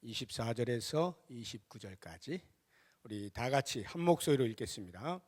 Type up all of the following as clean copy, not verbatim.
24절에서 29절까지 우리 다 같이 한 목소리로 읽겠습니다.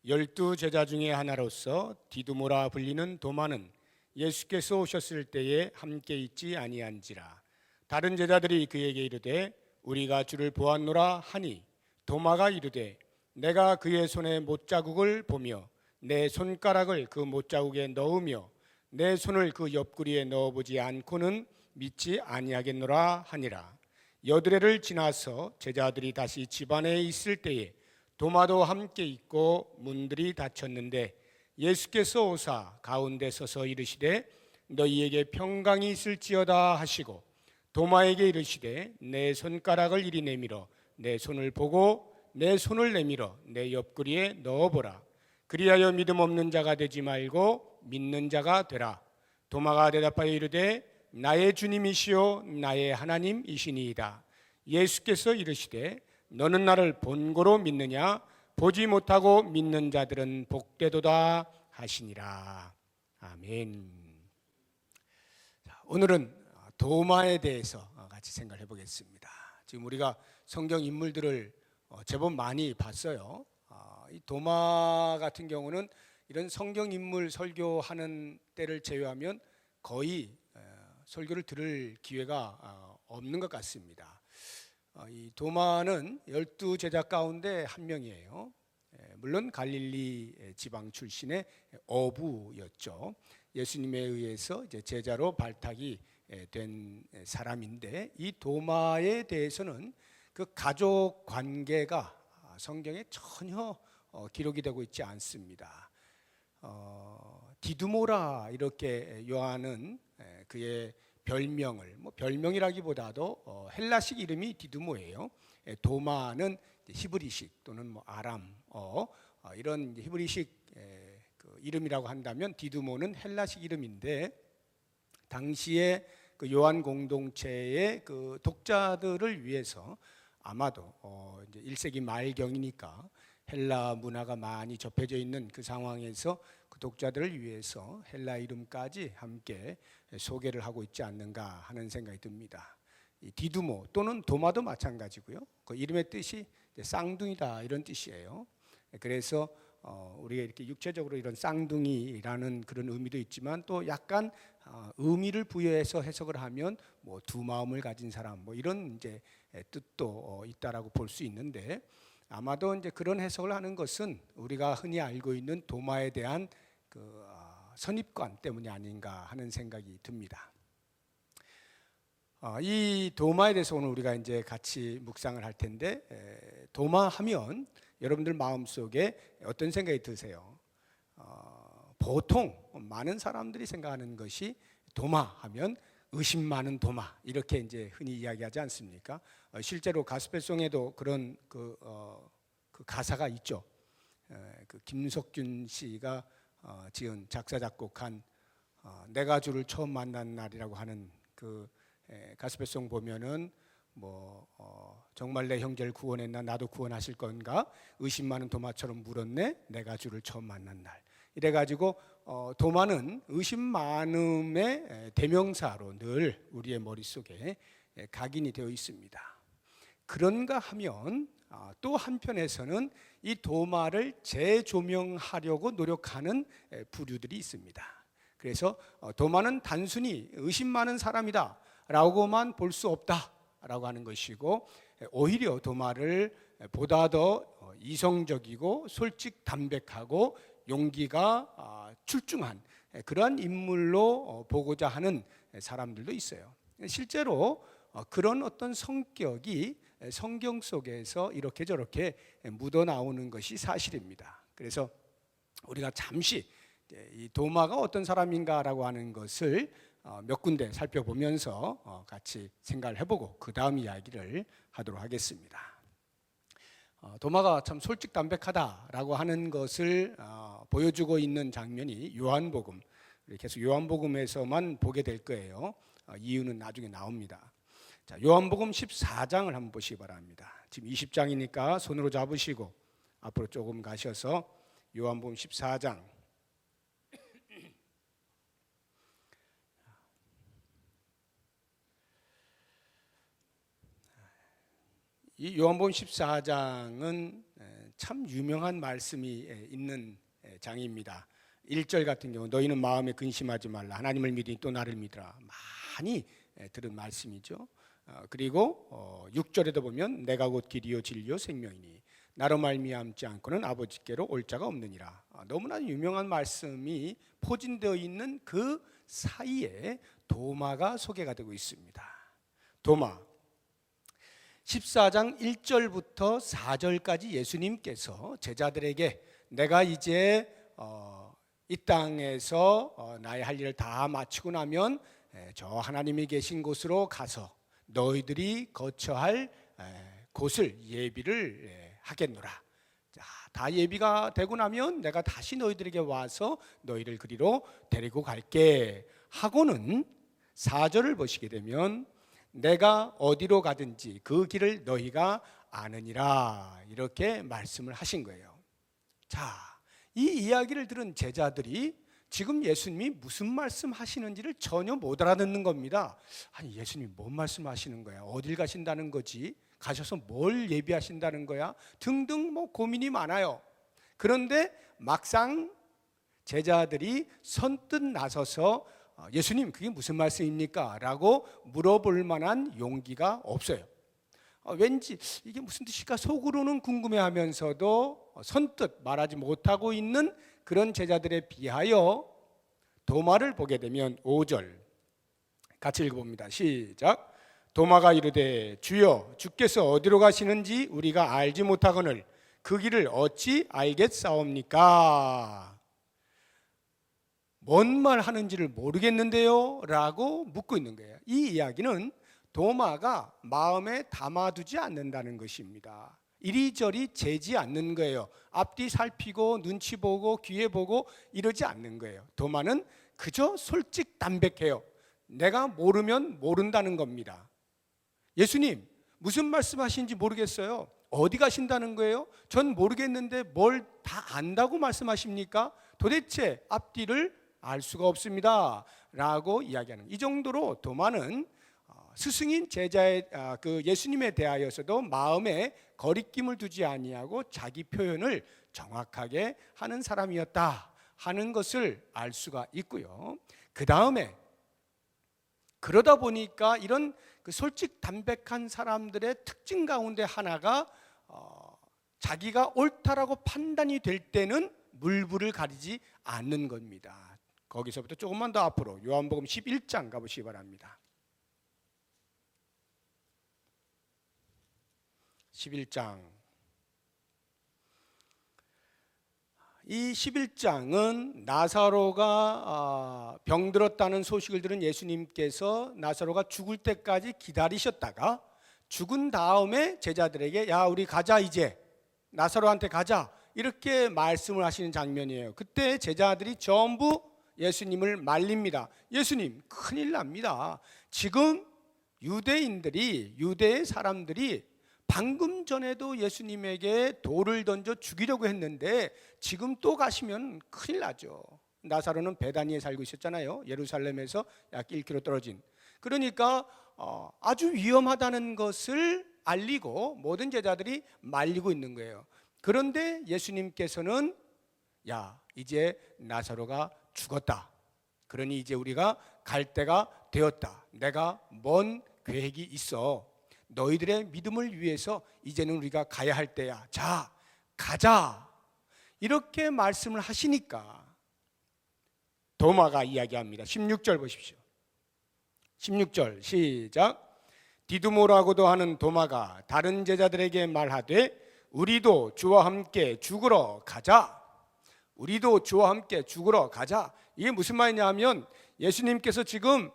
12제자 중에 하나로서 디두모라 불리는 도마는 예수께서 오셨을 때에 함께 있지 아니한지라. 다른 제자들이 그에게 이르되 우리가 주를 보았노라 하니 도마가 이르되 내가 그의 손에 못자국을 보며 내 손가락을 그 못자국에 넣으며 내 손을 그 옆구리에 넣어보지 않고는 믿지 아니하겠노라 하니라. 여드레를 지나서 제자들이 다시 집 안에 있을 때에 도마도 함께 있고 문들이 닫혔는데 예수께서 오사 가운데 서서 이르시되 너희에게 평강이 있을지어다 하시고 도마에게 이르시되 내 손가락을 이리 내밀어 내 손을 보고 내 손을 내밀어 내 옆구리에 넣어보라. 그리하여 믿음 없는 자가 되지 말고 믿는 자가 되라. 도마가 대답하여 이르되 나의 주님이시요 나의 하나님이시니이다. 예수께서 이르시되 너는 나를 본고로 믿느냐? 보지 못하고 믿는 자들은 복되도다 하시니라. 아멘. 오늘은 도마에 대해서 같이 생각해 보겠습니다. 지금 우리가 성경 인물들을 제법 많이 봤어요. 이 도마 같은 경우는 이런 성경 인물 설교하는 때를 제외하면 거의 설교를 들을 기회가 없는 것 같습니다. 이 도마는 12제자 가운데 한 명이에요. 물론 갈릴리 지방 출신의 어부였죠. 예수님에 의해서 이제 제자로 발탁이 된 사람인데 이 도마에 대해서는 그 가족 관계가 성경에 전혀 기록이 되고 있지 않습니다. 디두모라 이렇게 요한은 그의 별명을 별명이라기보다도 헬라식 이름이 디두모예요. 도마는 히브리식 또는 아람어 이런 히브리식 그 이름이라고 한다면 디두모는 헬라식 이름인데 당시에 그 요한 공동체의 그 독자들을 위해서 아마도 이제 1세기 말경이니까 헬라 문화가 많이 접해져 있는 그 상황에서 그 독자들을 위해서 헬라 이름까지 함께 소개를 하고 있지 않는가 하는 생각이 듭니다. 이 디두모 또는 도마도 마찬가지고요. 그 이름의 뜻이 쌍둥이다 이런 뜻이에요. 그래서 우리가 이렇게 육체적으로 이런 쌍둥이라는 그런 의미도 있지만 또 약간 의미를 부여해서 해석을 하면 뭐 두 마음을 가진 사람 뭐 이런 이제 뜻도 있다라고 볼 수 있는데 아마도 이제 그런 해석을 하는 것은 우리가 흔히 알고 있는 도마에 대한 그 선입관 때문이 아닌가 하는 생각이 듭니다. 이 도마에 대해서 오늘 우리가 이제 같이 묵상을 할 텐데 도마 하면 여러분들 마음속에 어떤 생각이 드세요? 보통 많은 사람들이 생각하는 것이 도마 하면 의심 많은 도마 이렇게 이제 흔히 이야기하지 않습니까? 실제로 가스펠송에도 그런 그 가사가 있죠. 그 김석균 씨가 지은 작사 작곡한 내가 주를 처음 만난 날이라고 하는 그 가스펠송 보면은 뭐 정말 내 형제를 구원했나 나도 구원하실 건가 의심 많은 도마처럼 물었네 내가 주를 처음 만난 날 이래가지고 도마는 의심 많음의 대명사로 늘 우리의 머릿속에 각인이 되어 있습니다. 그런가 하면 또 한편에서는 이 도마를 재조명하려고 노력하는 부류들이 있습니다. 그래서 도마는 단순히 의심 많은 사람이다 라고만 볼 수 없다 라고 하는 것이고 오히려 도마를 보다 더 이성적이고 솔직 담백하고 용기가 출중한 그러한 인물로 보고자 하는 사람들도 있어요. 실제로 그런 어떤 성격이 성경 속에서 이렇게 저렇게 묻어나오는 것이 사실입니다. 그래서 우리가 잠시 이 도마가 어떤 사람인가라고 하는 것을 몇 군데 살펴보면서 같이 생각을 해보고 그 다음 이야기를 하도록 하겠습니다. 도마가 참 솔직담백하다라고 하는 것을 보여주고 있는 장면이 요한복음, 계속 요한복음에서만 보게 될 거예요. 이유는 나중에 나옵니다. 자, 요한복음 14장을 한번 보시기 바랍니다. 지금 20장이니까 손으로 잡으시고 앞으로 조금 가셔서 요한복음 14장 이 요한복음 14장은 참 유명한 말씀이 있는 장입니다. 1절 같은 경우 너희는 마음에 근심하지 말라 하나님을 믿으니 또 나를 믿으라 많이 들은 말씀이죠. 그리고 6절에도 보면 내가 곧 길이요 진리요 생명이니 나로 말미암지 않고는 아버지께로 올 자가 없느니라. 너무나 유명한 말씀이 포진되어 있는 그 사이에 도마가 소개가 되고 있습니다. 도마 14장 1절부터 4절까지 예수님께서 제자들에게 내가 이제 이 땅에서 나의 할 일을 다 마치고 나면 저 하나님이 계신 곳으로 가서 너희들이 거처할 곳을 예비를 하겠노라. 자, 다 예비가 되고 나면 내가 다시 너희들에게 와서 너희를 그리로 데리고 갈게 하고는 4절을 보시게 되면 내가 어디로 가든지 그 길을 너희가 아느니라 이렇게 말씀을 하신 거예요. 자, 이 이야기를 들은 제자들이 지금 예수님이 무슨 말씀 하시는지를 전혀 못 알아듣는 겁니다. 아니 예수님 뭔 말씀 하시는 거야? 어딜 가신다는 거지? 가셔서 뭘 예비하신다는 거야? 등등 고민이 많아요. 그런데 막상 제자들이 선뜻 나서서 예수님 그게 무슨 말씀입니까? 라고 물어볼 만한 용기가 없어요. 왠지 이게 무슨 뜻일까 속으로는 궁금해하면서도 선뜻 말하지 못하고 있는 그런 제자들에 비하여 도마를 보게 되면 5절 같이 읽어봅니다. 시작. 도마가 이르되 주여 주께서 어디로 가시는지 우리가 알지 못하거늘 그 길을 어찌 알겠사옵니까? 뭔 말 하는지를 모르겠는데요 라고 묻고 있는 거예요. 이 이야기는 도마가 마음에 담아두지 않는다는 것입니다. 이리저리 재지 않는 거예요. 앞뒤 살피고 눈치 보고 귀에 보고 이러지 않는 거예요. 도마는 그저 솔직담백해요. 내가 모르면 모른다는 겁니다. 예수님 무슨 말씀하시는지 모르겠어요. 어디 가신다는 거예요? 전 모르겠는데 뭘 다 안다고 말씀하십니까? 도대체 앞뒤를 알 수가 없습니다 라고 이야기하는 이 정도로 도마는 스승인 제자의 그 예수님에 대하여서도 마음에 거리낌을 두지 아니하고 자기 표현을 정확하게 하는 사람이었다 하는 것을 알 수가 있고요. 그 다음에 그러다 보니까 이런 그 솔직담백한 사람들의 특징 가운데 하나가 자기가 옳다라고 판단이 될 때는 물불을 가리지 않는 겁니다. 거기서부터 조금만 더 앞으로 요한복음 11장 가보시기 바랍니다. 11장 이 11장은 나사로가 병들었다는 소식을 들은 예수님께서 나사로가 죽을 때까지 기다리셨다가 죽은 다음에 제자들에게 야 우리 가자 이제 나사로한테 가자 이렇게 말씀을 하시는 장면이에요. 그때 제자들이 전부 예수님을 말립니다. 예수님 큰일 납니다. 지금 유대의 사람들이 방금 전에도 예수님에게 돌을 던져 죽이려고 했는데 지금 또 가시면 큰일 나죠. 나사로는 베다니에 살고 있었잖아요. 예루살렘에서 약 1km 떨어진. 그러니까 아주 위험하다는 것을 알리고 모든 제자들이 말리고 있는 거예요. 그런데 예수님께서는 야 이제 나사로가 죽었다. 그러니 이제 우리가 갈 때가 되었다. 내가 먼 계획이 있어. 너희들의 믿음을 위해서 이제는 우리가 가야 할 때야. 자, 가자. 이렇게 말씀을 하시니까 도마가 이야기합니다. 16절 보십시오. 16절 시작. 디두모라고도 하는 도마가 다른 제자들에게 말하되 우리도 주와 함께 죽으러 가자. 우리도 주와 함께 죽으러 가자. 이게 무슨 말이냐 하면 예수님께서 지금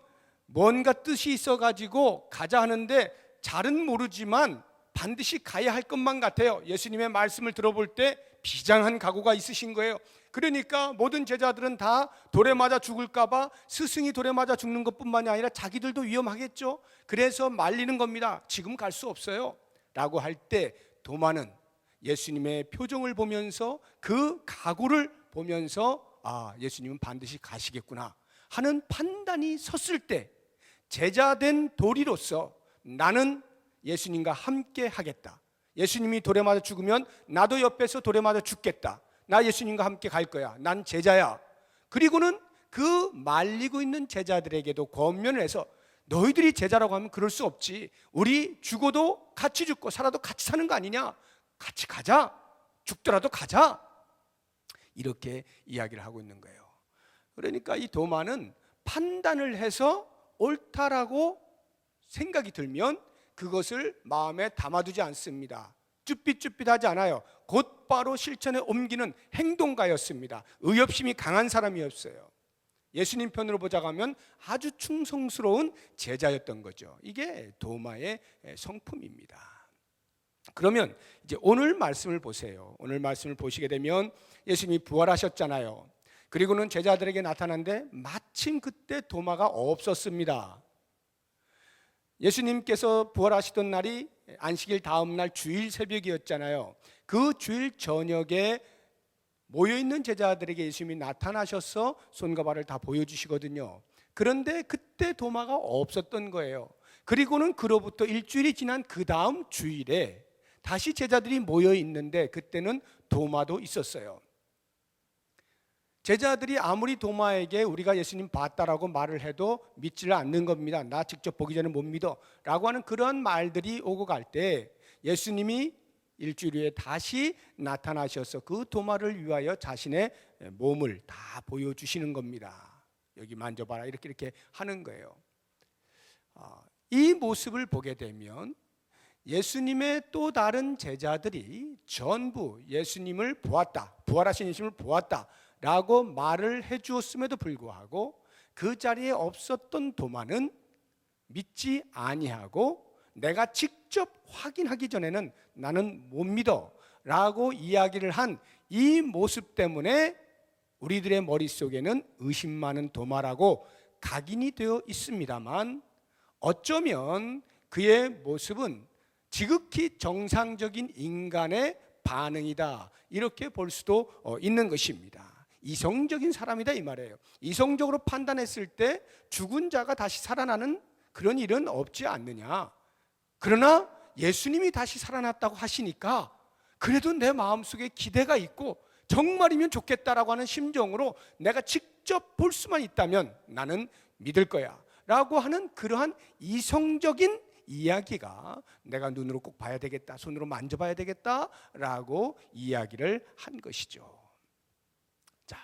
뭔가 뜻이 있어가지고 가자 하는데 잘은 모르지만 반드시 가야 할 것만 같아요. 예수님의 말씀을 들어볼 때 비장한 각오가 있으신 거예요. 그러니까 모든 제자들은 다 돌에 맞아 죽을까 봐 스승이 돌에 맞아 죽는 것뿐만이 아니라 자기들도 위험하겠죠. 그래서 말리는 겁니다. 지금 갈 수 없어요 라고 할 때 도마는 예수님의 표정을 보면서 그 각오를 보면서 아 예수님은 반드시 가시겠구나 하는 판단이 섰을 때 제자된 도리로서 나는 예수님과 함께 하겠다. 예수님이 돌에 맞아 죽으면 나도 옆에서 돌에 맞아 죽겠다. 나 예수님과 함께 갈 거야. 난 제자야. 그리고는 그 말리고 있는 제자들에게도 권면을 해서 너희들이 제자라고 하면 그럴 수 없지. 우리 죽어도 같이 죽고 살아도 같이 사는 거 아니냐. 같이 가자. 죽더라도 가자. 이렇게 이야기를 하고 있는 거예요. 그러니까 이 도마는 판단을 해서 옳다라고 생각이 들면 그것을 마음에 담아두지 않습니다. 쭈삣쭈삣하지 않아요. 곧바로 실천에 옮기는 행동가였습니다. 의협심이 강한 사람이었어요. 예수님 편으로 보자고 하면 아주 충성스러운 제자였던 거죠. 이게 도마의 성품입니다. 그러면 이제 오늘 말씀을 보세요. 오늘 말씀을 보시게 되면 예수님이 부활하셨잖아요. 그리고는 제자들에게 나타났는데 마침 그때 도마가 없었습니다. 예수님께서 부활하시던 날이 안식일 다음 날 주일 새벽이었잖아요. 그 주일 저녁에 모여있는 제자들에게 예수님이 나타나셔서 손과 발을 다 보여주시거든요. 그런데 그때 도마가 없었던 거예요. 그리고는 그로부터 일주일이 지난 그 다음 주일에 다시 제자들이 모여있는데 그때는 도마도 있었어요. 제자들이 아무리 도마에게 우리가 예수님 봤다라고 말을 해도 믿지를 않는 겁니다. 나 직접 보기 전에 못 믿어 라고 하는 그런 말들이 오고 갈 때 예수님이 일주일 후에 다시 나타나셔서 그 도마를 위하여 자신의 몸을 다 보여주시는 겁니다. 여기 만져봐라 이렇게 하는 거예요. 이 모습을 보게 되면 예수님의 또 다른 제자들이 전부 예수님을 보았다, 부활하신 예수님을 보았다 라고 말을 해주었음에도 불구하고 그 자리에 없었던 도마는 믿지 아니하고 내가 직접 확인하기 전에는 나는 못 믿어 라고 이야기를 한 이 모습 때문에 우리들의 머릿속에는 의심 많은 도마라고 각인이 되어 있습니다만 어쩌면 그의 모습은 지극히 정상적인 인간의 반응이다 이렇게 볼 수도 있는 것입니다. 이성적인 사람이다 이 말이에요. 이성적으로 판단했을 때 죽은 자가 다시 살아나는 그런 일은 없지 않느냐. 그러나 예수님이 다시 살아났다고 하시니까 그래도 내 마음속에 기대가 있고 정말이면 좋겠다라고 하는 심정으로 내가 직접 볼 수만 있다면 나는 믿을 거야 라고 하는 그러한 이성적인 이야기가 내가 눈으로 꼭 봐야 되겠다, 손으로 만져봐야 되겠다라고 이야기를 한 것이죠. 자,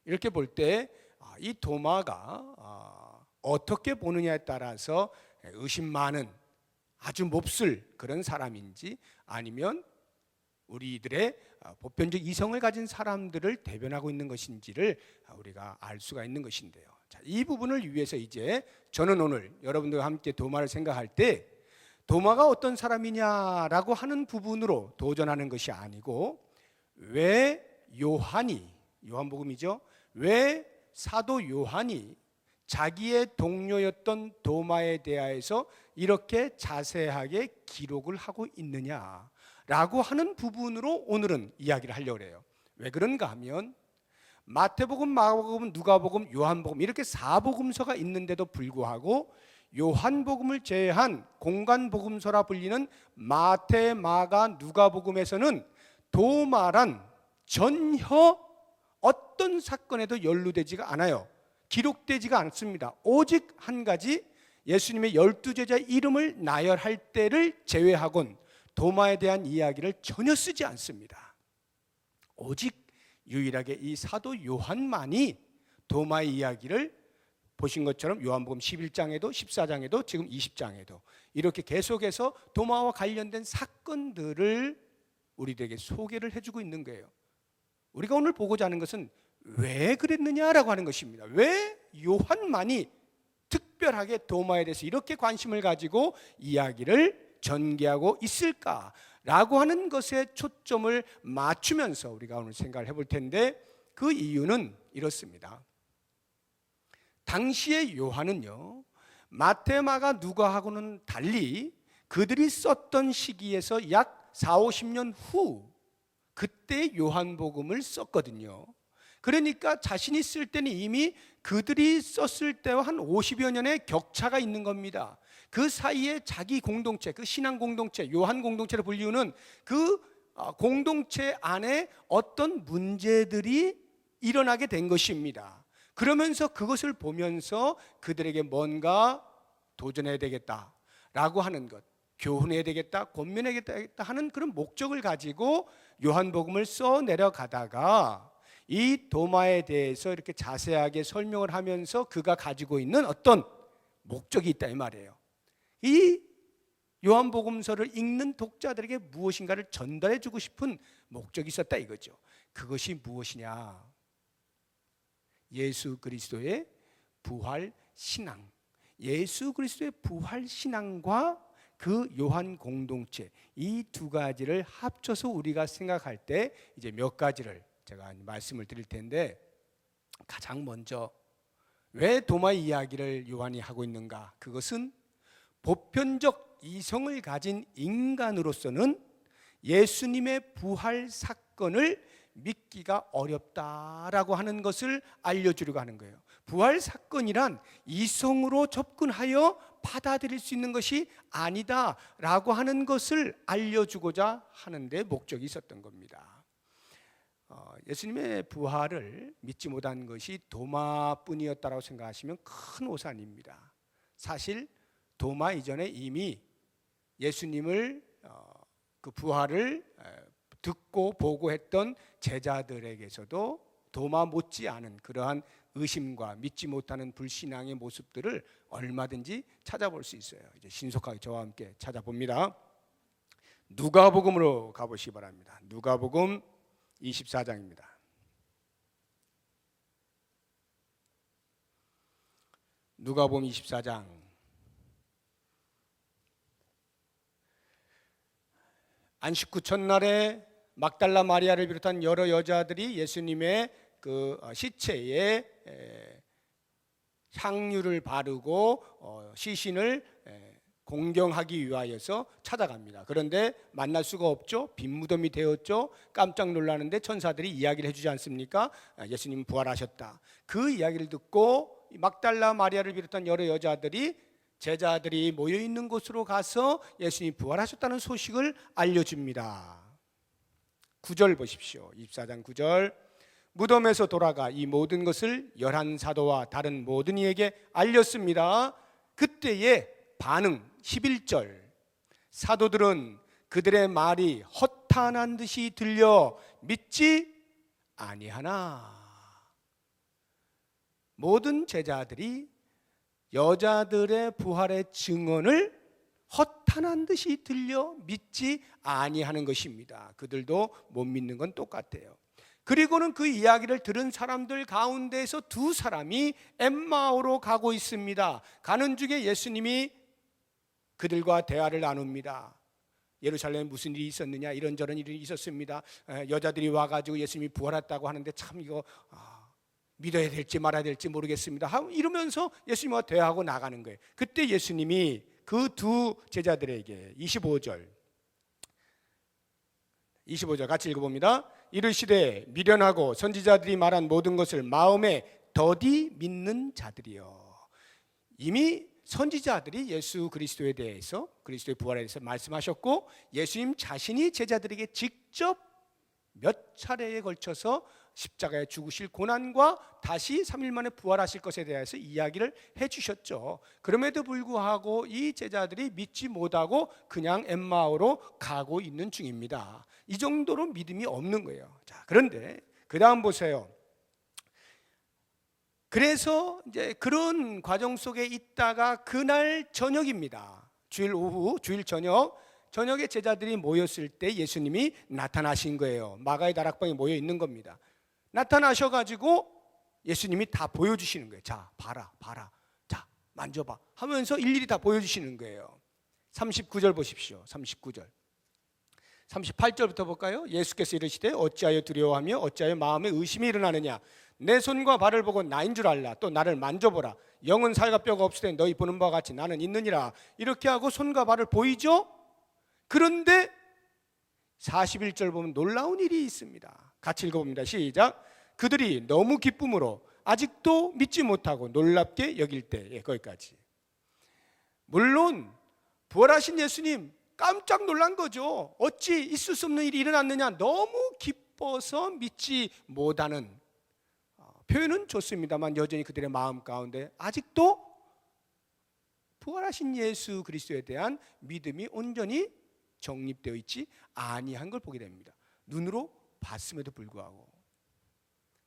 이렇게 볼 때 이 도마가 어떻게 보느냐에 따라서 의심 많은 아주 몹쓸 그런 사람인지 아니면 우리들의 보편적 이성을 가진 사람들을 대변하고 있는 것인지를 우리가 알 수가 있는 것인데요. 자, 이 부분을 위해서 이제 저는 오늘 여러분들과 함께 도마를 생각할 때 도마가 어떤 사람이냐라고 하는 부분으로 도전하는 것이 아니고 왜 요한복음이죠. 왜 사도 요한이 자기의 동료였던 도마에 대하여서 이렇게 자세하게 기록을 하고 있느냐라고 하는 부분으로 오늘은 이야기를 하려고 해요. 왜 그런가 하면 마태복음, 마가복음, 누가복음, 요한복음 이렇게 4복음서가 있는데도 불구하고 요한복음을 제외한 공간복음서라 불리는 마태, 마가, 누가복음에서는 도마란 전혀 어떤 사건에도 연루되지가 않아요. 기록되지가 않습니다. 오직 한 가지 예수님의 12제자의 이름을 나열할 때를 제외하곤 도마에 대한 이야기를 전혀 쓰지 않습니다. 오직 유일하게 이 사도 요한만이 도마의 이야기를 보신 것처럼 요한복음 11장에도 14장에도 지금 20장에도 이렇게 계속해서 도마와 관련된 사건들을 우리들에게 소개를 해주고 있는 거예요. 우리가 오늘 보고자 하는 것은 왜 그랬느냐라고 하는 것입니다. 왜 요한만이 특별하게 도마에 대해서 이렇게 관심을 가지고 이야기를 전개하고 있을까라고 하는 것에 초점을 맞추면서 우리가 오늘 생각을 해볼 텐데 그 이유는 이렇습니다. 당시의 요한은요, 마태, 마가, 누가하고는 달리 그들이 썼던 시기에서 약 40-50년 후 그때 요한복음을 썼거든요. 그러니까 자신이 쓸 때는 이미 그들이 썼을 때와 한 50여 년의 격차가 있는 겁니다. 그 사이에 자기 공동체, 그 신앙 공동체, 요한 공동체로 불리우는 그 공동체 안에 어떤 문제들이 일어나게 된 것입니다. 그러면서 그것을 보면서 그들에게 뭔가 도전해야 되겠다라고 하는 것, 교훈해야 되겠다, 권면해야 되겠다 하는 그런 목적을 가지고 요한복음을 써 내려가다가 이 도마에 대해서 이렇게 자세하게 설명을 하면서 그가 가지고 있는 어떤 목적이 있다 이 말이에요. 이 요한복음서를 읽는 독자들에게 무엇인가를 전달해 주고 싶은 목적이 있었다 이거죠. 그것이 무엇이냐? 예수 그리스도의 부활 신앙. 예수 그리스도의 부활 신앙과 그 요한 공동체, 이 두 가지를 합쳐서 우리가 생각할 때 이제 몇 가지를 제가 말씀을 드릴 텐데, 가장 먼저 왜 도마 이야기를 요한이 하고 있는가? 그것은 보편적 이성을 가진 인간으로서는 예수님의 부활 사건을 믿기가 어렵다라고 하는 것을 알려주려고 하는 거예요. 부활 사건이란 이성으로 접근하여 받아들일 수 있는 것이 아니다라고 하는 것을 알려주고자 하는데 목적이 있었던 겁니다. 예수님의 부활을 믿지 못한 것이 도마뿐이었다고 생각하시면 큰 오산입니다. 사실 도마 이전에 이미 예수님을 그 부활을 듣고 보고 했던 제자들에게서도 도마 못지않은 그러한 의심과 믿지 못하는 불신앙의 모습들을 얼마든지 찾아볼 수 있어요. 이제 신속하게 저와 함께 찾아봅니다. 누가복음으로 가보시기 바랍니다. 누가복음 24장입니다. 누가복음 24장. 안식구 첫날에 막달라 마리아를 비롯한 여러 여자들이 예수님의 그 시체에 향유를 바르고 시신을 공경하기 위하여서 찾아갑니다. 그런데 만날 수가 없죠. 빈 무덤이 되었죠. 깜짝 놀라는데 천사들이 이야기를 해주지 않습니까? 예수님 부활하셨다. 그 이야기를 듣고 막달라 마리아를 비롯한 여러 여자들이 제자들이 모여있는 곳으로 가서 예수님 부활하셨다는 소식을 알려줍니다. 9절 보십시오. 24장 9절. 무덤에서 돌아가 이 모든 것을 11사도와 다른 모든 이에게 알렸습니다. 그때의 반응 11절. 사도들은 그들의 말이 허탄한 듯이 들려 믿지 아니하나. 모든 제자들이 여자들의 부활의 증언을 허탄한 듯이 들려 믿지 아니하는 것입니다. 그들도 못 믿는 건 똑같아요. 그리고는 그 이야기를 들은 사람들 가운데에서 두 사람이 엠마오로 가고 있습니다. 가는 중에 예수님이 그들과 대화를 나눕니다. 예루살렘에 무슨 일이 있었느냐, 이런저런 일이 있었습니다. 여자들이 와가지고 예수님이 부활했다고 하는데 참 이거 믿어야 될지 말아야 될지 모르겠습니다. 이러면서 예수님과 대화하고 나가는 거예요. 그때 예수님이 그 두 제자들에게 25절 같이 읽어봅니다. 이르시되 미련하고 선지자들이 말한 모든 것을 마음에 더디 믿는 자들이여. 이미 선지자들이 예수 그리스도에 대해서, 그리스도의 부활에 대해서 말씀하셨고, 예수님 자신이 제자들에게 직접 몇 차례에 걸쳐서 십자가에 죽으실 고난과 다시 3일 만에 부활하실 것에 대해서 이야기를 해주셨죠. 그럼에도 불구하고 이 제자들이 믿지 못하고 그냥 엠마오로 가고 있는 중입니다. 이 정도로 믿음이 없는 거예요. 자, 그런데 그 다음 보세요. 그래서 이제 그런 과정 속에 있다가 그날 저녁입니다. 주일 오후, 주일 저녁에 제자들이 모였을 때 예수님이 나타나신 거예요. 마가의 다락방에 모여 있는 겁니다. 나타나셔가지고 예수님이 다 보여주시는 거예요. 자, 봐라. 자, 만져봐 하면서 일일이 다 보여주시는 거예요. 39절 보십시오. 39절. 38절부터 볼까요? 예수께서 이르시되 어찌하여 두려워하며 어찌하여 마음에 의심이 일어나느냐. 내 손과 발을 보고 나인 줄 알라. 또 나를 만져보라. 영은 살과 뼈가 없으되 너희 보는 바와 같이 나는 있느니라. 이렇게 하고 손과 발을 보이죠? 그런데 41절 보면 놀라운 일이 있습니다. 같이 읽어봅니다. 시작. 그들이 너무 기쁨으로 아직도 믿지 못하고 놀랍게 여길 때에, 거기까지. 물론 부활하신 예수님 깜짝 놀란 거죠. 어찌 있을 수 없는 일이 일어났느냐. 너무 기뻐서 믿지 못하는, 표현은 좋습니다만 여전히 그들의 마음 가운데 아직도 부활하신 예수 그리스도에 대한 믿음이 온전히 정립되어 있지 아니한 걸 보게 됩니다. 눈으로 봤음에도 불구하고.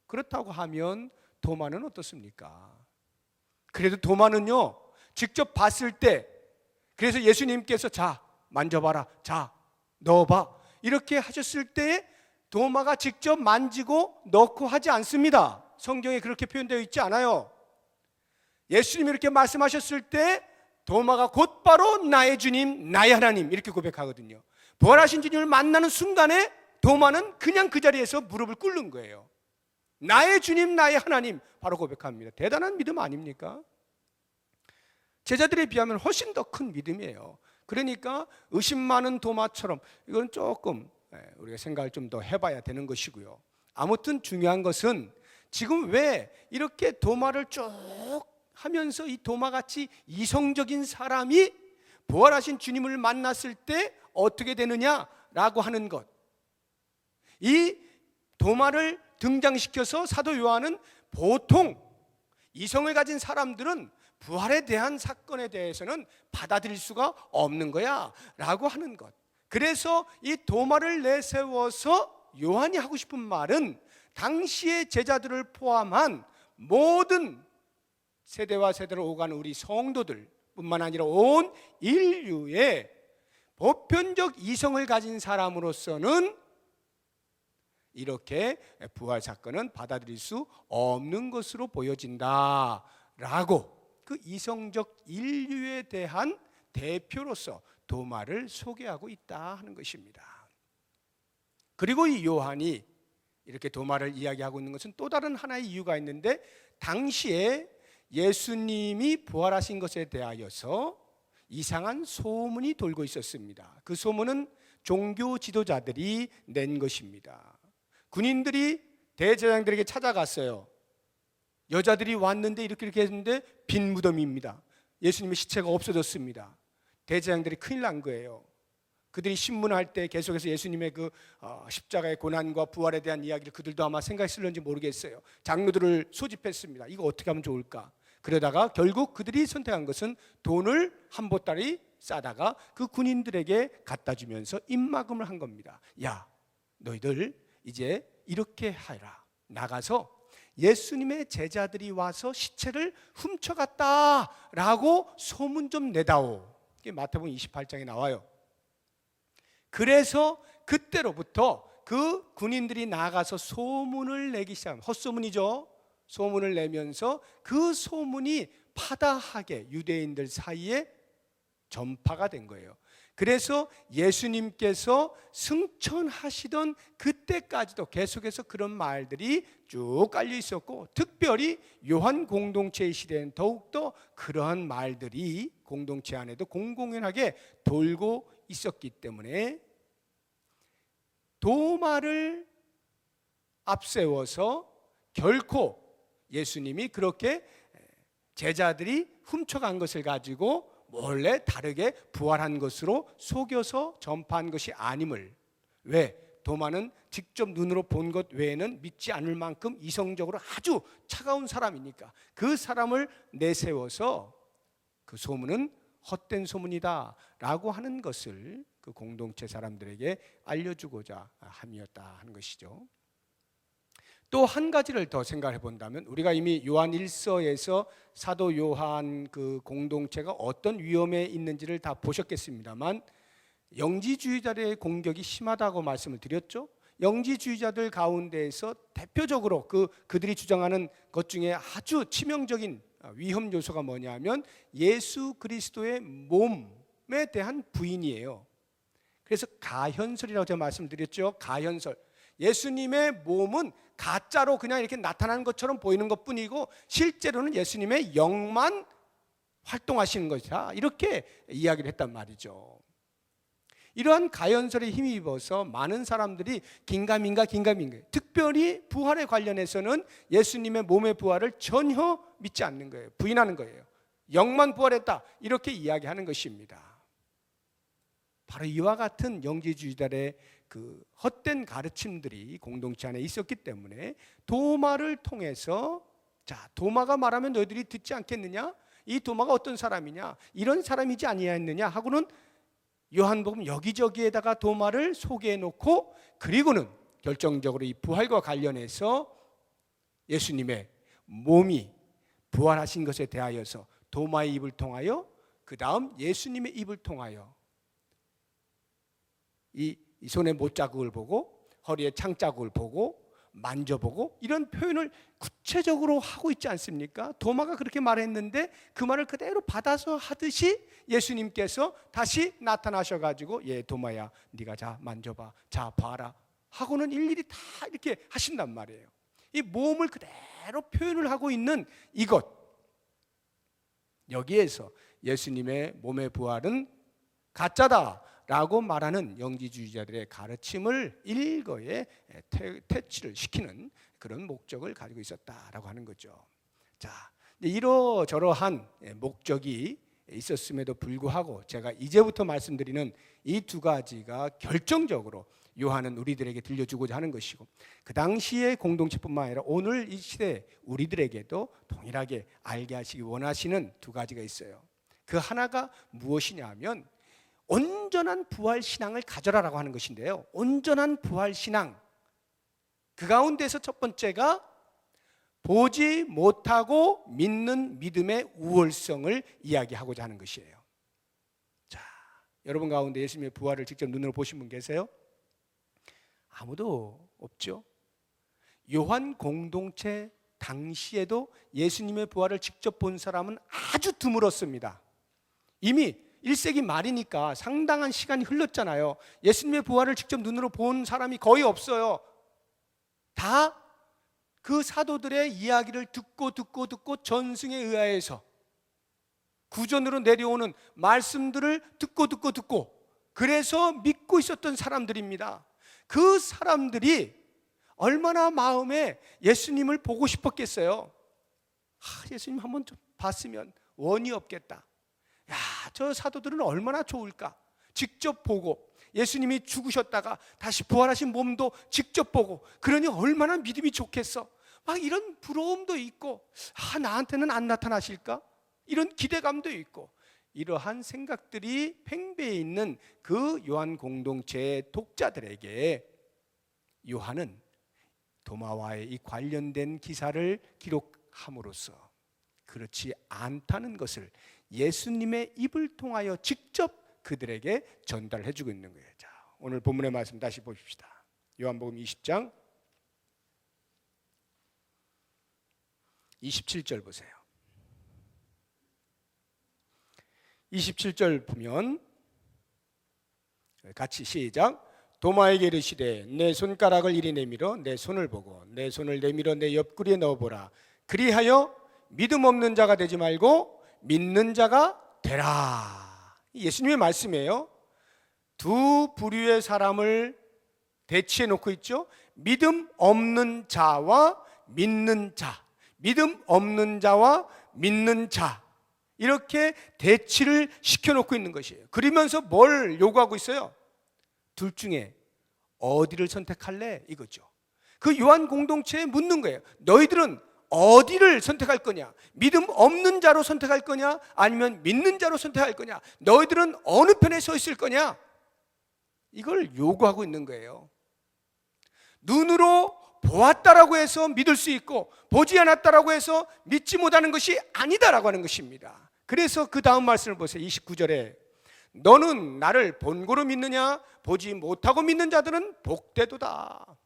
그렇다고 하면 도마는 어떻습니까? 그래도 도마는요, 직접 봤을 때, 그래서 예수님께서 자 만져봐라, 자 넣어봐 이렇게 하셨을 때 도마가 직접 만지고 넣고 하지 않습니다. 성경에 그렇게 표현되어 있지 않아요. 예수님이 이렇게 말씀하셨을 때 도마가 곧바로 나의 주님, 나의 하나님 이렇게 고백하거든요. 부활하신 주님을 만나는 순간에 도마는 그냥 그 자리에서 무릎을 꿇는 거예요. 나의 주님, 나의 하나님 바로 고백합니다. 대단한 믿음 아닙니까? 제자들에 비하면 훨씬 더 큰 믿음이에요. 그러니까 의심 많은 도마처럼 이건 조금 우리가 생각을 좀 더 해봐야 되는 것이고요. 아무튼 중요한 것은 지금 왜 이렇게 도마를 쭉 하면서 이 도마같이 이성적인 사람이 부활하신 주님을 만났을 때 어떻게 되느냐라고 하는 것. 이 도마를 등장시켜서 사도 요한은 보통 이성을 가진 사람들은 부활에 대한 사건에 대해서는 받아들일 수가 없는 거야 라고 하는 것. 그래서 이 도마를 내세워서 요한이 하고 싶은 말은 당시의 제자들을 포함한 모든 세대와 세대를 오가는 우리 성도들 뿐만 아니라 온 인류의 보편적 이성을 가진 사람으로서는 이렇게 부활 사건은 받아들일 수 없는 것으로 보여진다라고 그 이성적 인류에 대한 대표로서 도마를 소개하고 있다 하는 것입니다. 그리고 이 요한이 이렇게 도마를 이야기하고 있는 것은 또 다른 하나의 이유가 있는데, 당시에 예수님이 부활하신 것에 대하여서 이상한 소문이 돌고 있었습니다. 그 소문은 종교 지도자들이 낸 것입니다. 군인들이 대제사장들에게 찾아갔어요. 여자들이 왔는데 이렇게 했는데 빈 무덤입니다. 예수님의 시체가 없어졌습니다. 대제사장들이 큰일 난 거예요. 그들이 신문할 때 계속해서 예수님의 그 십자가의 고난과 부활에 대한 이야기를 그들도 아마 생각했을는지 모르겠어요. 장로들을 소집했습니다. 이거 어떻게 하면 좋을까? 그러다가 결국 그들이 선택한 것은 돈을 한 보따리 싸다가 그 군인들에게 갖다 주면서 입막음을 한 겁니다. 야, 너희들 이제 이렇게 하라. 나가서 예수님의 제자들이 와서 시체를 훔쳐갔다라고 소문 좀 내다오. 이게 마태복음 28장에 나와요. 그래서 그때로부터 그 군인들이 나가서 소문을 내기 시작합니다. 헛소문이죠. 소문을 내면서 그 소문이 파다하게 유대인들 사이에 전파가 된 거예요. 그래서 예수님께서 승천하시던 그때까지도 계속해서 그런 말들이 쭉 깔려 있었고, 특별히 요한 공동체의 시대엔 더욱더 그러한 말들이 공동체 안에도 공공연하게 돌고 있었기 때문에 도마를 앞세워서 결코 예수님이 그렇게 제자들이 훔쳐간 것을 가지고 몰래 다르게 부활한 것으로 속여서 전파한 것이 아님을, 왜? 도마는 직접 눈으로 본 것 외에는 믿지 않을 만큼 이성적으로 아주 차가운 사람이니까 그 사람을 내세워서 그 소문은 헛된 소문이다 라고 하는 것을 그 공동체 사람들에게 알려주고자 함이었다 하는 것이죠. 또 한 가지를 더 생각해 본다면, 우리가 이미 요한 1서에서 사도 요한 그 공동체가 어떤 위험에 있는지를 다 보셨겠습니다만, 영지주의자들의 공격이 심하다고 말씀을 드렸죠. 영지주의자들 가운데에서 대표적으로 그들이 주장하는 것 중에 아주 치명적인 위험 요소가 뭐냐면 예수 그리스도의 몸에 대한 부인이에요. 그래서 가현설이라고 제가 말씀드렸죠. 가현설. 예수님의 몸은 가짜로 그냥 이렇게 나타나는 것처럼 보이는 것뿐이고 실제로는 예수님의 영만 활동하시는 것이다, 이렇게 이야기를 했단 말이죠. 이러한 가연설에 힘입어서 많은 사람들이 긴가민가 특별히 부활에 관련해서는 예수님의 몸의 부활을 전혀 믿지 않는 거예요. 부인하는 거예요. 영만 부활했다, 이렇게 이야기하는 것입니다. 바로 이와 같은 영지주의자들의 그 헛된 가르침들이 공동체 안에 있었기 때문에 도마를 통해서, 자, 도마가 말하면 너희들이 듣지 않겠느냐? 이 도마가 어떤 사람이냐? 이런 사람이지 아니하였느냐? 하고는 요한복음 여기저기에다가 도마를 소개해 놓고, 그리고는 결정적으로 이 부활과 관련해서 예수님의 몸이 부활하신 것에 대하여서 도마의 입을 통하여, 그 다음 예수님의 입을 통하여 이 손에 못자국을 보고 허리에 창자국을 보고 만져보고, 이런 표현을 구체적으로 하고 있지 않습니까? 도마가 그렇게 말했는데 그 말을 그대로 받아서 하듯이 예수님께서 다시 나타나셔가지고, 예, 도마야, 네가 자 만져봐, 자 봐라 하고는 일일이 다 이렇게 하신단 말이에요. 이 몸을 그대로 표현을 하고 있는 이것, 여기에서 예수님의 몸의 부활은 가짜다 라고 말하는 영지주의자들의 가르침을 일거에 퇴치를 시키는 그런 목적을 가지고 있었다라고 하는 거죠. 자, 이러저러한 목적이 있었음에도 불구하고 제가 이제부터 말씀드리는 이 두 가지가 결정적으로 요한은 우리들에게 들려주고자 하는 것이고, 그 당시의 공동체뿐만 아니라 오늘 이 시대 우리들에게도 동일하게 알게 하시기 원하시는 두 가지가 있어요. 그 하나가 무엇이냐 하면 온전한 부활신앙을 가져라라고 하는 것인데요, 온전한 부활신앙, 그 가운데서 첫 번째가 보지 못하고 믿는 믿음의 우월성을 이야기하고자 하는 것이에요. 자, 여러분 가운데 예수님의 부활을 직접 눈으로 보신 분 계세요? 아무도 없죠. 요한 공동체 당시에도 예수님의 부활을 직접 본 사람은 아주 드물었습니다. 이미 1세기 말이니까 상당한 시간이 흘렀잖아요. 예수님의 부활을 직접 눈으로 본 사람이 거의 없어요. 다 그 사도들의 이야기를 듣고 전승에 의하여서 구전으로 내려오는 말씀들을 듣고 그래서 믿고 있었던 사람들입니다. 그 사람들이 얼마나 마음에 예수님을 보고 싶었겠어요. 예수님 한번 좀 봤으면 원이 없겠다. 야, 저 사도들은 얼마나 좋을까? 직접 보고 예수님이 죽으셨다가 다시 부활하신 몸도 직접 보고, 그러니 얼마나 믿음이 좋겠어. 막 이런 부러움도 있고, 나한테는 안 나타나실까? 이런 기대감도 있고, 이러한 생각들이 팽배해 있는 그 요한 공동체의 독자들에게 요한은 도마와의 이 관련된 기사를 기록함으로써 그렇지 않다는 것을 예수님의 입을 통하여 직접 그들에게 전달해 주고 있는 거예요. 자, 오늘 본문의 말씀 다시 보십시다. 요한복음 20장 27절 보세요. 27절 보면 같이 시작. 도마에게 이르시되 내 손가락을 이리 내밀어 내 손을 보고 내 손을 내밀어 내 옆구리에 넣어보라. 그리하여 믿음 없는 자가 되지 말고 믿는 자가 되라. 예수님의 말씀이에요. 두 부류의 사람을 대치해 놓고 있죠. 믿음 없는 자와 믿는 자, 믿음 없는 자와 믿는 자, 이렇게 대치를 시켜놓고 있는 것이에요. 그러면서 뭘 요구하고 있어요? 둘 중에 어디를 선택할래? 이거죠. 그 요한 공동체에 묻는 거예요. 너희들은 어디를 선택할 거냐? 믿음 없는 자로 선택할 거냐? 아니면 믿는 자로 선택할 거냐? 너희들은 어느 편에 서 있을 거냐? 이걸 요구하고 있는 거예요. 눈으로 보았다라고 해서 믿을 수 있고 보지 않았다라고 해서 믿지 못하는 것이 아니다라고 하는 것입니다. 그래서 그 다음 말씀을 보세요. 29절에 너는 나를 본고로 믿느냐? 보지 못하고 믿는 자들은 복되도다.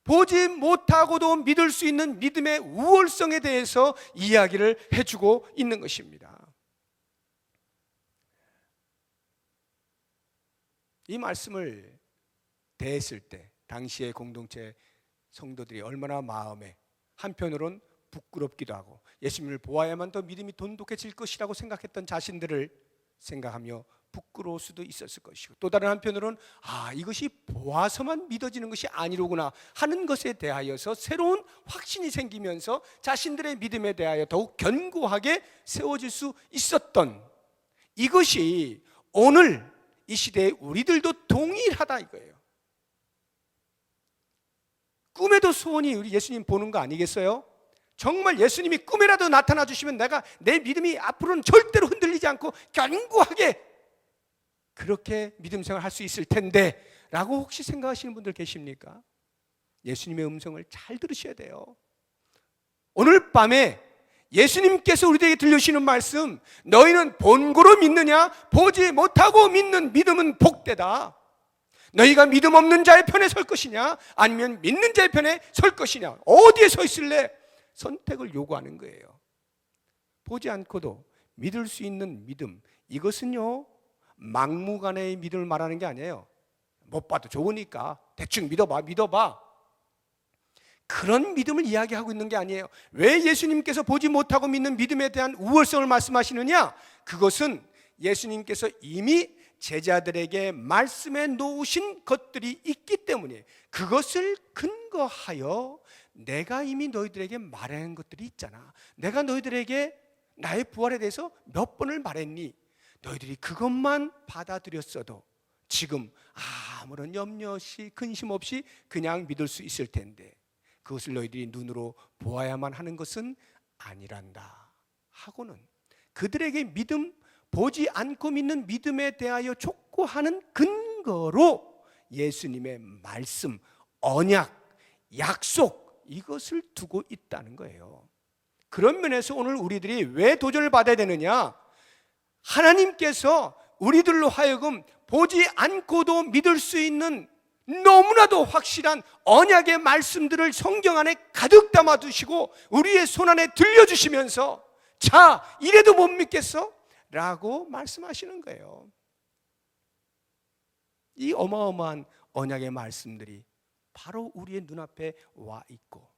보지 못하고도 믿을 수 있는 믿음의 우월성에 대해서 이야기를 해주고 있는 것입니다. 이 말씀을 대했을 때 당시의 공동체 성도들이 얼마나 마음에 한편으론 부끄럽기도 하고 예수님을 보아야만 더 믿음이 돈독해질 것이라고 생각했던 자신들을 생각하며 부끄러울 수도 있었을 것이고, 또 다른 한편으로는 이것이 보아서만 믿어지는 것이 아니로구나 하는 것에 대하여서 새로운 확신이 생기면서 자신들의 믿음에 대하여 더욱 견고하게 세워질 수 있었던, 이것이 오늘 이 시대에 우리들도 동일하다 이거예요. 꿈에도 소원이 우리 예수님 보는 거 아니겠어요? 정말 예수님이 꿈에라도 나타나 주시면 내가 내 믿음이 앞으로는 절대로 흔들리지 않고 견고하게 그렇게 믿음 생활 할 수 있을 텐데 라고 혹시 생각하시는 분들 계십니까? 예수님의 음성을 잘 들으셔야 돼요. 오늘 밤에 예수님께서 우리에게 들려주시는 말씀, 너희는 본고로 믿느냐 보지 못하고 믿는 믿음은 복되다. 너희가 믿음 없는 자의 편에 설 것이냐 아니면 믿는 자의 편에 설 것이냐, 어디에 서 있을래? 선택을 요구하는 거예요. 보지 않고도 믿을 수 있는 믿음, 이것은요 막무가내의 믿음을 말하는 게 아니에요. 못 봐도 좋으니까 대충 믿어봐 그런 믿음을 이야기하고 있는 게 아니에요. 왜 예수님께서 보지 못하고 믿는 믿음에 대한 우월성을 말씀하시느냐? 그것은 예수님께서 이미 제자들에게 말씀해 놓으신 것들이 있기 때문에, 그것을 근거하여 내가 이미 너희들에게 말한 것들이 있잖아. 내가 너희들에게 나의 부활에 대해서 몇 번을 말했니? 너희들이 그것만 받아들였어도 지금 아무런 염려 없이 근심 없이 그냥 믿을 수 있을 텐데, 그것을 너희들이 눈으로 보아야만 하는 것은 아니란다 하고는 그들에게 믿음, 보지 않고 믿는 믿음에 대하여 촉구하는 근거로 예수님의 말씀, 언약, 약속, 이것을 두고 있다는 거예요. 그런 면에서 오늘 우리들이 왜 도전을 받아야 되느냐? 하나님께서 우리들로 하여금 보지 않고도 믿을 수 있는 너무나도 확실한 언약의 말씀들을 성경 안에 가득 담아 두시고 우리의 손안에 들려주시면서, 자, 이래도 못 믿겠어? 라고 말씀하시는 거예요. 이 어마어마한 언약의 말씀들이 바로 우리의 눈앞에 와 있고,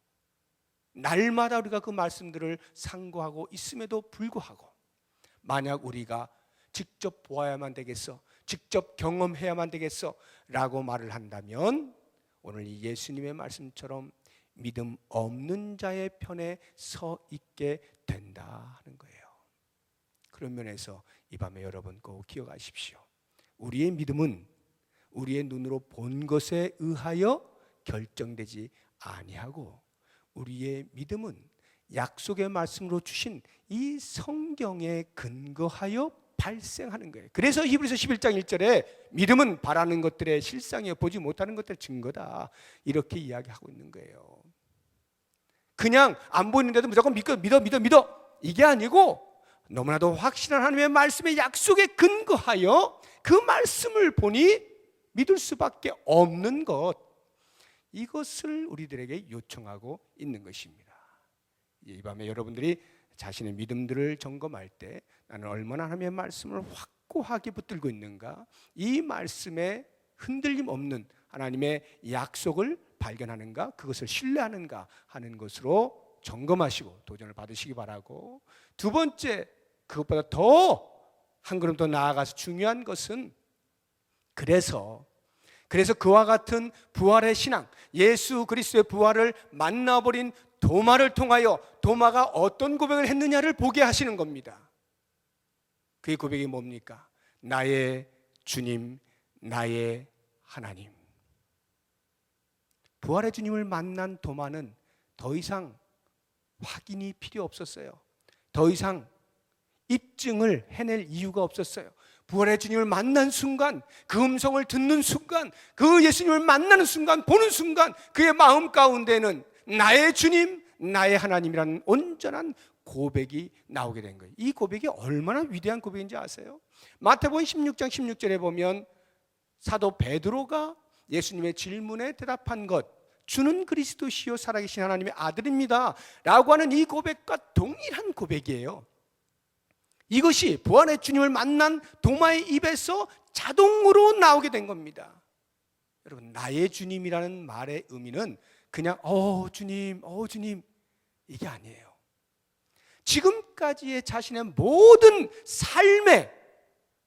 날마다 우리가 그 말씀들을 상고하고 있음에도 불구하고, 만약 우리가 직접 보아야만 되겠어, 직접 경험해야만 되겠어 라고 말을 한다면, 오늘 이 예수님의 말씀처럼 믿음 없는 자의 편에 서 있게 된다 하는 거예요. 그런 면에서 이 밤에 여러분 꼭 기억하십시오. 우리의 믿음은 우리의 눈으로 본 것에 의하여 결정되지 아니하고, 우리의 믿음은 약속의 말씀으로 주신 이 성경에 근거하여 발생하는 거예요. 그래서 히브리서 11장 1절에 믿음은 바라는 것들의 실상이요 보지 못하는 것들의 증거다, 이렇게 이야기하고 있는 거예요. 그냥 안 보이는데도 무조건 믿어 이게 아니고, 너무나도 확실한 하나님의 말씀의 약속에 근거하여 그 말씀을 보니 믿을 수밖에 없는 것, 이것을 우리들에게 요청하고 있는 것입니다. 이 밤에 여러분들이 자신의 믿음들을 점검할 때 나는 얼마나 하나님의 말씀을 확고하게 붙들고 있는가, 이 말씀에 흔들림 없는 하나님의 약속을 발견하는가, 그것을 신뢰하는가 하는 것으로 점검하시고 도전을 받으시기 바라고, 두 번째, 그것보다 더 한 걸음 더 나아가서 중요한 것은, 그래서 그와 같은 부활의 신앙, 예수 그리스도의 부활을 만나버린 도마를 통하여 도마가 어떤 고백을 했느냐를 보게 하시는 겁니다. 그의 고백이 뭡니까? 나의 주님, 나의 하나님. 부활의 주님을 만난 도마는 더 이상 확인이 필요 없었어요. 더 이상 입증을 해낼 이유가 없었어요. 부활의 주님을 만난 순간, 그 음성을 듣는 순간, 그 예수님을 만나는 순간, 보는 순간, 그의 마음 가운데는 나의 주님, 나의 하나님이라는 온전한 고백이 나오게 된 거예요. 이 고백이 얼마나 위대한 고백인지 아세요? 마태복음 16장 16절에 보면 사도 베드로가 예수님의 질문에 대답한 것, 주는 그리스도시요 살아계신 하나님의 아들입니다 라고 하는 이 고백과 동일한 고백이에요. 이것이 부활의 주님을 만난 도마의 입에서 자동으로 나오게 된 겁니다. 여러분, 나의 주님이라는 말의 의미는 그냥 주님 이게 아니에요. 지금까지의 자신의 모든 삶에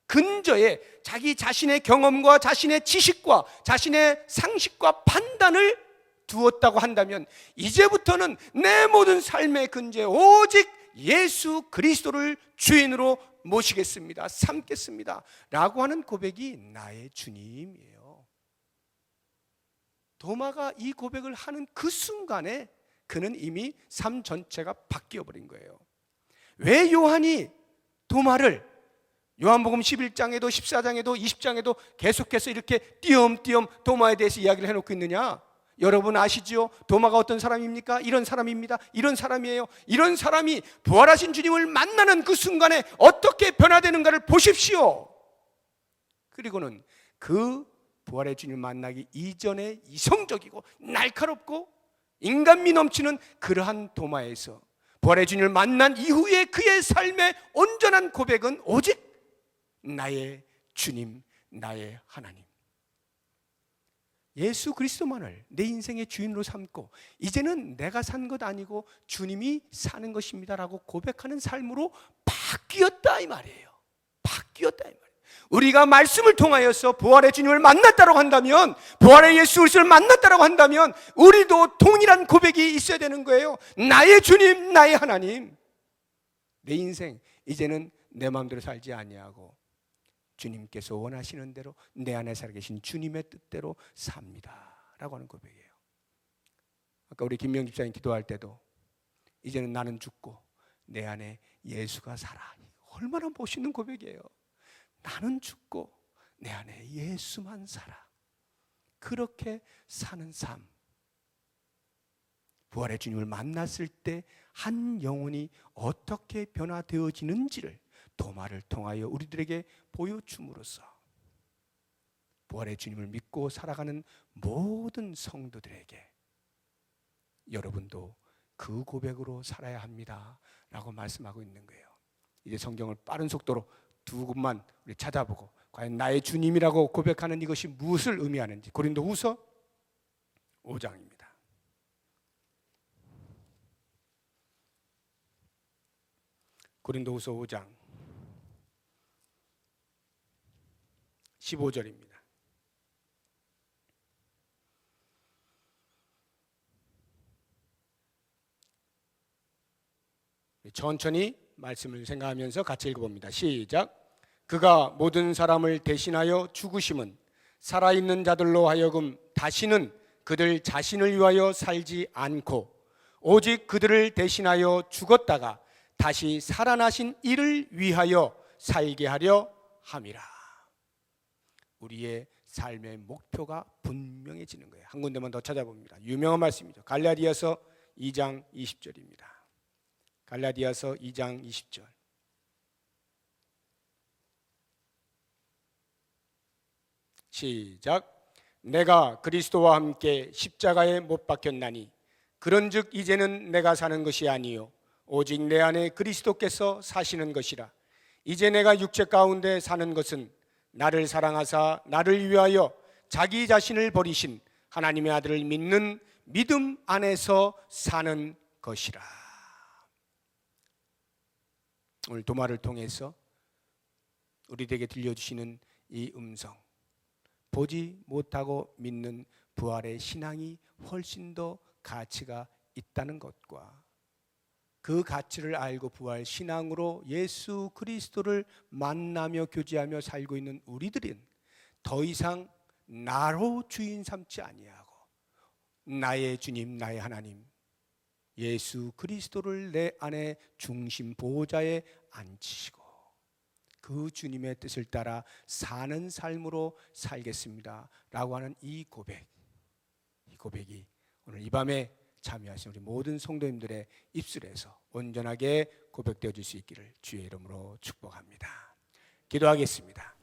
근저에 자기 자신의 경험과 자신의 지식과 자신의 상식과 판단을 두었다고 한다면 이제부터는 내 모든 삶의 근저에 오직 예수 그리스도를 주인으로 모시겠습니다. 삼겠습니다. 라고 하는 고백이 나의 주님이에요. 도마가 이 고백을 하는 그 순간에 그는 이미 삶 전체가 바뀌어 버린 거예요. 왜 요한이 도마를 요한복음 11장에도 14장에도 20장에도 계속해서 이렇게 띄엄띄엄 도마에 대해서 이야기를 해놓고 있느냐? 여러분 아시죠? 도마가 어떤 사람입니까? 이런 사람입니다. 이런 사람이에요. 이런 사람이 부활하신 주님을 만나는 그 순간에 어떻게 변화되는가를 보십시오. 그리고는 그 부활의 주님을 만나기 이전에 이성적이고 날카롭고 인간미 넘치는 그러한 도마에서 부활의 주님을 만난 이후에 그의 삶의 온전한 고백은 오직 나의 주님, 나의 하나님, 예수 그리스도만을 내 인생의 주인으로 삼고 이제는 내가 산 것 아니고 주님이 사는 것입니다라고 고백하는 삶으로 바뀌었다 이 말이에요. 바뀌었다 이 말이에요. 우리가 말씀을 통하여서 부활의 주님을 만났다고 한다면, 부활의 예수 그리스도를 만났다고 한다면 우리도 동일한 고백이 있어야 되는 거예요. 나의 주님, 나의 하나님, 내 인생 이제는 내 마음대로 살지 아니하고 주님께서 원하시는 대로 내 안에 살아계신 주님의 뜻대로 삽니다 라고 하는 고백이에요. 아까 우리 김명 집사님 기도할 때도 이제는 나는 죽고 내 안에 예수가 살아. 얼마나 멋있는 고백이에요. 나는 죽고 내 안에 예수만 살아. 그렇게 사는 삶, 부활의 주님을 만났을 때 한 영혼이 어떻게 변화되어지는지를 도마를 통하여 우리들에게 보여줌으로써 부활의 주님을 믿고 살아가는 모든 성도들에게 여러분도 그 고백으로 살아야 합니다 라고 말씀하고 있는 거예요. 이제 성경을 빠른 속도로 두 곳만 우리 찾아보고 과연 나의 주님이라고 고백하는 이것이 무엇을 의미하는지 고린도후서 5장입니다. 고린도후서 5장 15절입니다. 천천히 말씀을 생각하면서 같이 읽어봅니다. 시작. 그가 모든 사람을 대신하여 죽으심은 살아있는 자들로 하여금 다시는 그들 자신을 위하여 살지 않고 오직 그들을 대신하여 죽었다가 다시 살아나신 이를 위하여 살게 하려 함이라. 우리의 삶의 목표가 분명해지는 거예요. 한 군데만 더 찾아봅니다. 유명한 말씀이죠. 갈라디아서 2장 20절입니다. 갈라디아서 2장 20절. 시작. 내가 그리스도와 함께 십자가에 못 박혔나니 그런즉 이제는 내가 사는 것이 아니요 오직 내 안에 그리스도께서 사시는 것이라. 이제 내가 육체 가운데 사는 것은 나를 사랑하사 나를 위하여 자기 자신을 버리신 하나님의 아들을 믿는 믿음 안에서 사는 것이라. 오늘 도마를 통해서 우리에게 들려주시는 이 음성, 보지 못하고 믿는 부활의 신앙이 훨씬 더 가치가 있다는 것과 그 가치를 알고 부활 신앙으로 예수 그리스도를 만나며 교제하며 살고 있는 우리들은 더 이상 나로 주인 삼지 아니하고 나의 주님, 나의 하나님 예수 그리스도를 내 안에 중심 보호자에 앉히시고 그 주님의 뜻을 따라 사는 삶으로 살겠습니다 라고 하는 이 고백이 오늘 이 밤에 참여하신 우리 모든 성도님들의 입술에서 온전하게 고백되어 줄 수 있기를 주의 이름으로 축복합니다. 기도하겠습니다.